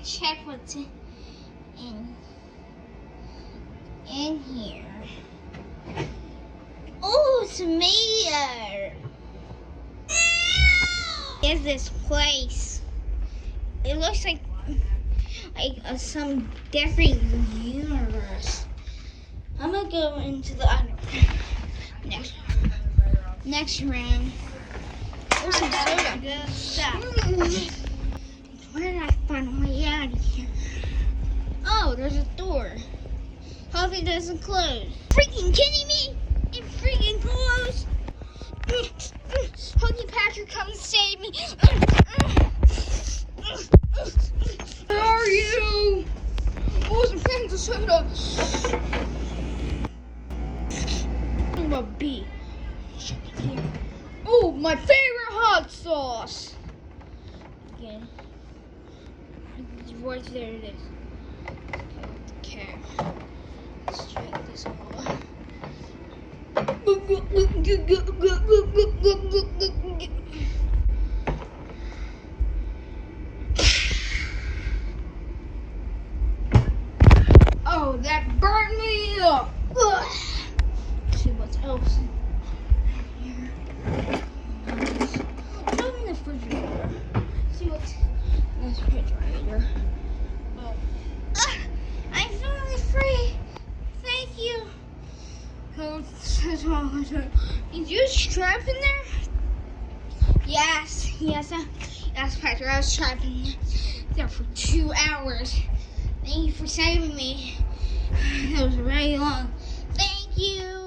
check what's in here. Oh, tomato. Is this place? It looks like some different universe. I'm gonna go into the other next room. There's some soda. Where did I find my way out of here? Oh, there's a door. Hope it doesn't close. Freaking kidding me? It freaking closed. Hope Patrick comes save me. Where are you? Oh, some cans of soda. What about B? Oh, my favorite hot sauce. Again. Right there it is. Okay. Let's check this out. Oh, that burned me up. Ugh. Let's see what else here. Open the refrigerator. See what's in this refrigerator. Oh. I'm finally free. Thank you. Is you trapped in there? Yes, Patrick. I was trapped in there for 2 hours. Thank you for saving me. That was very long. Thank you.